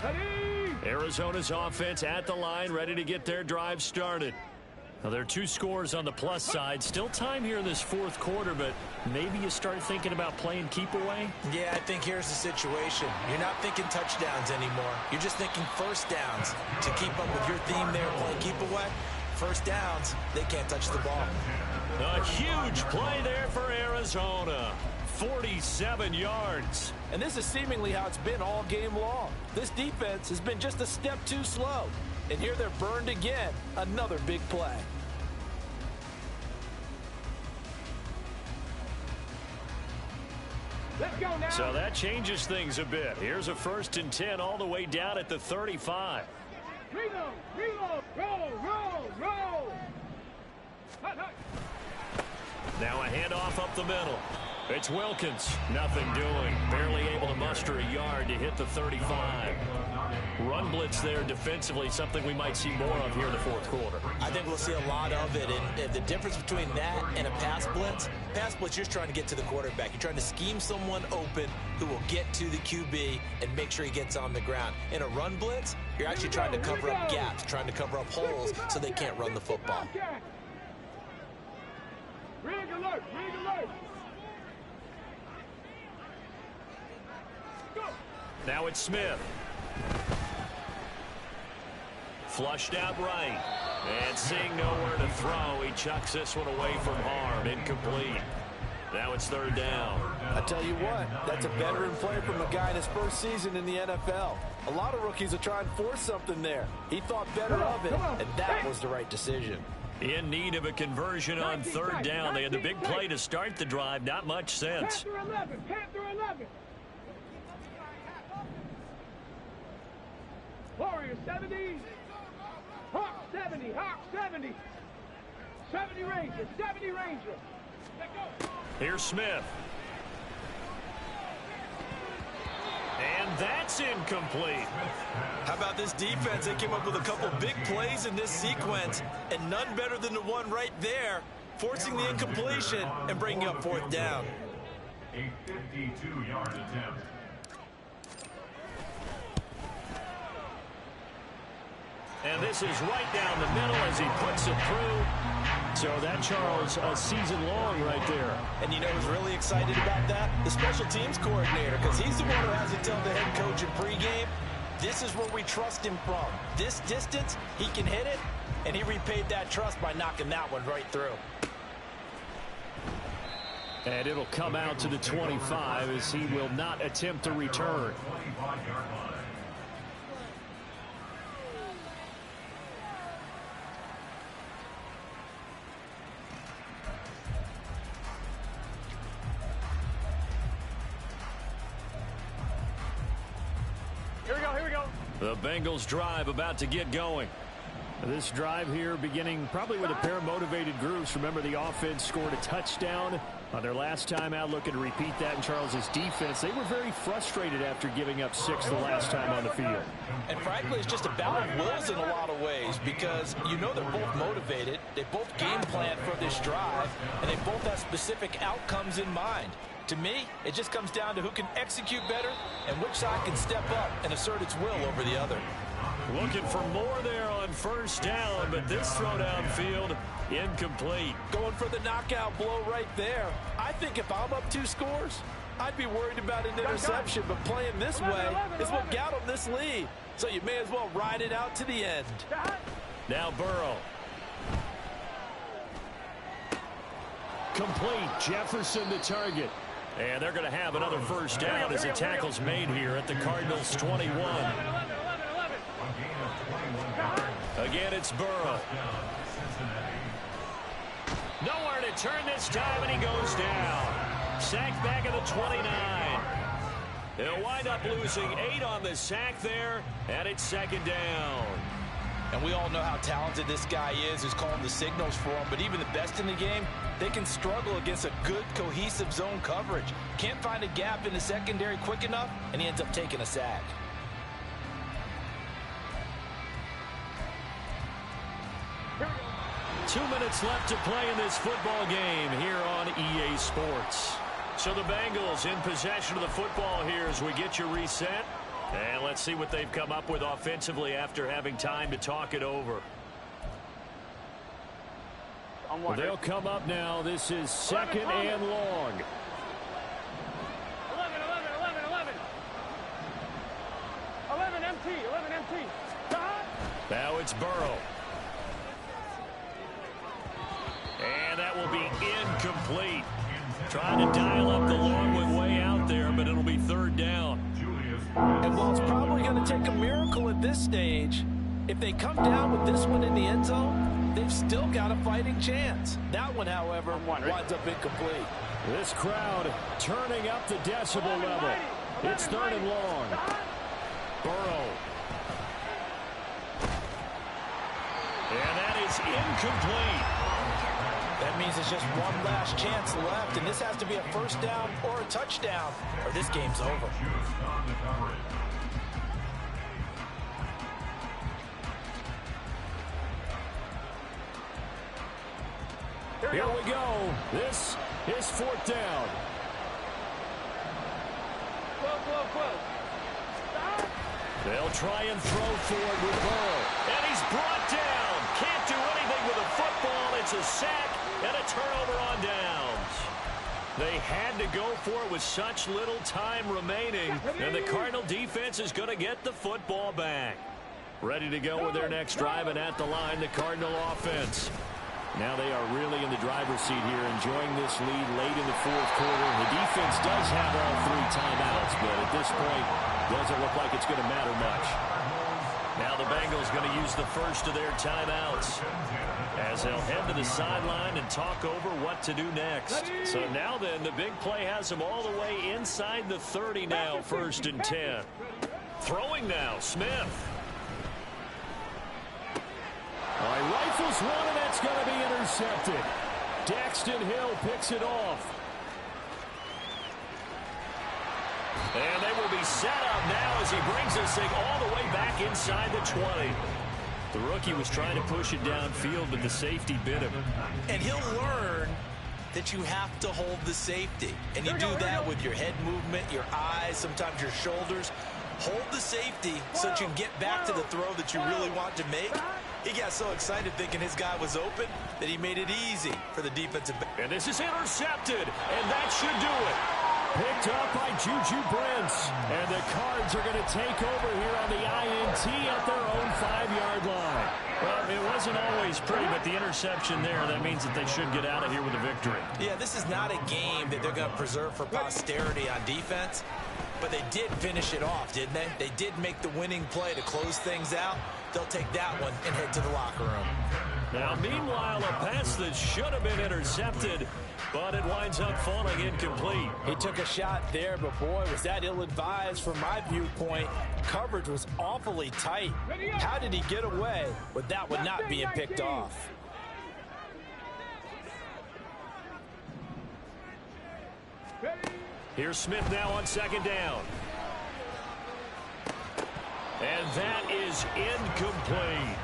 line. Arizona's offense at the line, ready to get their drive started. Now, there are 2 scores on the plus side. Still time here in this 4th quarter, but maybe you start thinking about playing keep away? Yeah, I think here's the situation. You're not thinking touchdowns anymore. You're just thinking 1st downs. To keep up with your theme there, playing keep away, 1st downs, they can't touch the ball. A huge play there for Arizona. 47 yards. And this is seemingly how it's been all game long. This defense has been just a step too slow. And here they're burned again. Another big play. Let's go now. So that changes things a bit. Here's a 1st and 10 all the way down at the 35. Reload. Roll. off up the middle. It's Wilkins. Nothing doing. Barely able to muster a yard to hit the 35. Run blitz there defensively, something we might see more of here in the fourth quarter. I think we'll see a lot of it. And the difference between that and a pass blitz, you're just trying to get to the quarterback. You're trying to scheme someone open who will get to the QB and make sure he gets on the ground. In a run blitz, you're actually trying to cover up gaps, trying to cover up holes so they can't run the football. Rig alert! Rig alert! Go! Now it's Smith. Flushed out right. And seeing nowhere to throw, he chucks this one away from harm. Incomplete. Now it's third down. I tell you what, that's a veteran play from a guy in his first season in the NFL. A lot of rookies will try and force something there. He thought better of it, and that was the right decision. In need of a conversion on third down. They had the big play to start the drive. Not much sense. Panther 11! Panther 11! Warrior 70! Hawk 70! Hawk 70! 70 Ranger! 70 Ranger! Let go! Here's Smith. And that's incomplete. How about this defense? They came up with a couple big plays in this sequence, and none better than the one right there, forcing the incompletion and bringing up fourth down. A 52-yard attempt. And this is right down the middle as he puts it through. So that, Charles, a season long right there. And you know who's really excited about that? The special teams coordinator, because he's the one who has to tell the head coach in pregame, this is where we trust him from. This distance, he can hit it, and he repaid that trust by knocking that one right through. And it'll come out to the 25 as he will not attempt to return. 25-yard line. Here we go. The Bengals drive about to get going. This drive here beginning probably with a pair of motivated groups. Remember, the offense scored a touchdown on their last time out. Looking to repeat that in Charles's defense. They were very frustrated after giving up 6 the last time on the field. And frankly, it's just a battle of wills in a lot of ways, because you know they're both motivated. They both game plan for this drive, and they both have specific outcomes in mind. To me, it just comes down to who can execute better and which side can step up and assert its will over the other. Looking for more there on first down, but this throw downfield, incomplete. Going for the knockout blow right there. I think if I'm up 2 scores, I'd be worried about an interception, but playing this way is what got them this lead. So you may as well ride it out to the end. Now Burrow. Complete. Jefferson the target. And they're going to have another first down as the tackle's made here at the Cardinals' 21. Again, it's Burrow. Nowhere to turn this time, and he goes down. Sacked back at the 29. They'll wind up losing 8 on the sack there, and it's second down. And we all know how talented this guy is who's calling the signals for him, but even the best in the game, they can struggle against a good, cohesive zone coverage. Can't find a gap in the secondary quick enough, and he ends up taking a sack. Two minutes left to play in this football game here on EA Sports. So the Bengals in possession of the football here as we get you reset. And let's see what they've come up with offensively after having time to talk it over. They'll come up now. This is second and long. 11. 11 MT. 11 MT. Now it's Burrow. And that will be incomplete. Trying to dial up the long one way out there, but it'll be third down. And while it's probably going to take a miracle at this stage, if they come down with this one in the end zone, they've still got a fighting chance. That one, however, winds up incomplete. This crowd turning up the decibel level. It's third and long. Burrow. And that is incomplete. That means it's just one last chance left, and this has to be a first down or a touchdown, or this game's over. Here we go. This is fourth down. 12. They'll try and throw for it with Burrow. And he's brought down. Can't do anything with a football. It's a sack and a turnover on downs. They had to go for it with such little time remaining. And the Cardinal defense is going to get the football back. Ready to go with their next drive, and at the line, the Cardinal offense. Now they are really in the driver's seat here, enjoying this lead late in the fourth quarter. The defense does have all 3 timeouts, but at this point, doesn't look like it's going to matter much. Now the Bengals going to use the first of their timeouts as they'll head to the sideline and talk over what to do next. So now then, the big play has them all the way inside the 30 now, 1st and 10. Throwing now, Smith. All right, rifles one, and that's going to be intercepted. Daxton Hill picks it off. And they will be set up now as he brings this thing all the way back inside the 20. The rookie was trying to push it downfield, but the safety bit him. And he'll learn that you have to hold the safety. And you do that with your head movement, your eyes, sometimes your shoulders. Hold the safety so that you can get back to the throw that you really want to make. He got so excited thinking his guy was open that he made it easy for the defensive back. And this is intercepted, and that should do it. Picked up by Juju Brents. And the Cards are going to take over here on the INT at their own 5-yard line. Well, it wasn't always pretty, but the interception there, that means that they should get out of here with a victory. Yeah, this is not a game that they're going to preserve for posterity on defense. But they did finish it off, didn't they? They did make the winning play to close things out. They'll take that one and head to the locker room. Now, meanwhile, a pass that should have been intercepted, but it winds up falling incomplete. He took a shot there, but boy, was that ill-advised from my viewpoint. Coverage was awfully tight. How did he get away with that one not being picked off? Here's Smith now on 2nd down. And that is incomplete.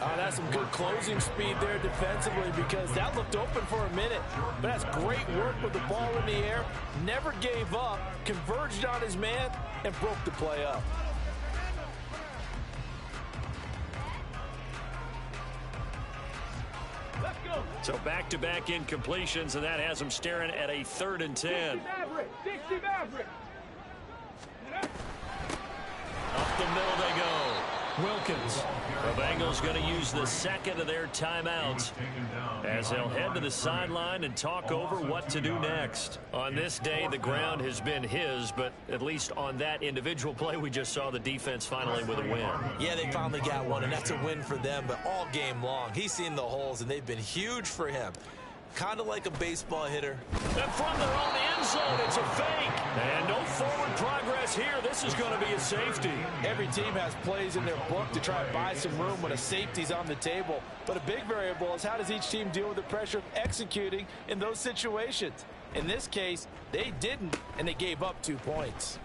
Oh, that's some good closing speed there defensively, because that looked open for a minute. But that's great work with the ball in the air. Never gave up, converged on his man, and broke the play up. Let's go. So back-to-back incompletions, and that has them staring at a 3rd and 10. 60 Maverick. Up the middle they go. Wilkins. The Bengals going to use the 2nd of their timeouts as they'll head to the sideline and talk over what to do next. On this day, the ground has been his, but at least on that individual play, we just saw the defense finally with a win. Yeah, they finally got one, and that's a win for them, but all game long, he's seen the holes, and they've been huge for him. Kind of like a baseball hitter. And from their own end zone, it's a fake. And no forward progress here. This is going to be a safety. Every team has plays in their book to try and buy some room when a safety's on the table. But a big variable is how does each team deal with the pressure of executing in those situations. In this case, they didn't, and they gave up 2 points.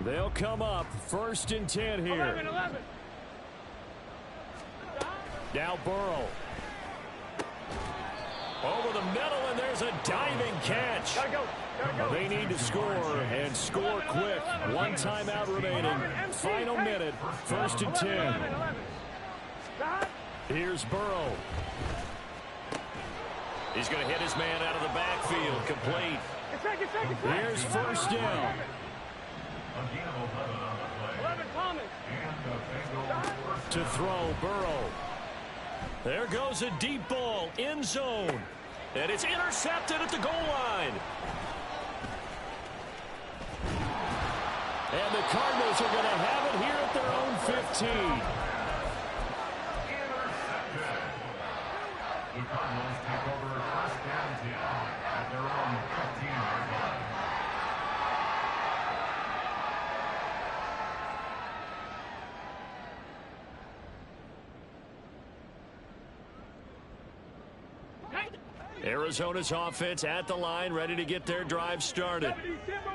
They'll come up 1st and 10 here. 11. Now Burrow. Over the middle, and there's a diving catch. Gotta go. They need to score, and score quick. 1 timeout remaining. Final minute, 1st and 10. Here's Burrow. He's going to hit his man out of the backfield. Complete. Here's 1st down. 11 Thomas. To throw, Burrow. There goes a deep ball, end zone. And it's intercepted at the goal line. And the Cardinals are going to have it here at their own 15. Intercepted. The Cardinals take over first down 10 at their own 15-yard line. Arizona's offense at the line, ready to get their drive started.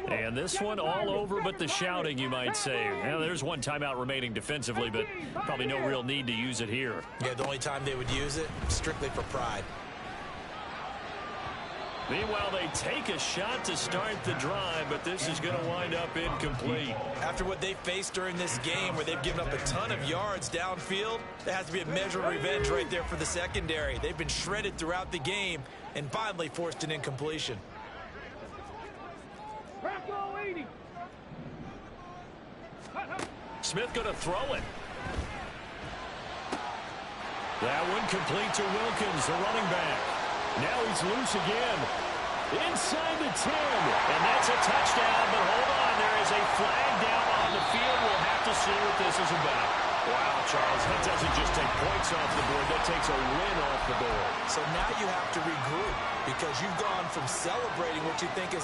And this one all over but the shouting, you might say. Well, there's one timeout remaining defensively, but probably no real need to use it here. Yeah, the only time they would use it, strictly for pride. Meanwhile, they take a shot to start the drive, but this is going to wind up incomplete. After what they faced during this game where they've given up a ton of yards downfield, there has to be a measure of revenge right there for the secondary. They've been shredded throughout the game and finally forced an incompletion. Smith going to throw it. That one complete to Wilkins, the running back. Now he's loose again. Inside the 10. And that's a touchdown, but hold on. There is a flag down on the field. We'll have to see what this is about. Wow, Charles, that doesn't just take points off the board. That takes a win off the board. So now you have to regroup because you've gone from celebrating what you think is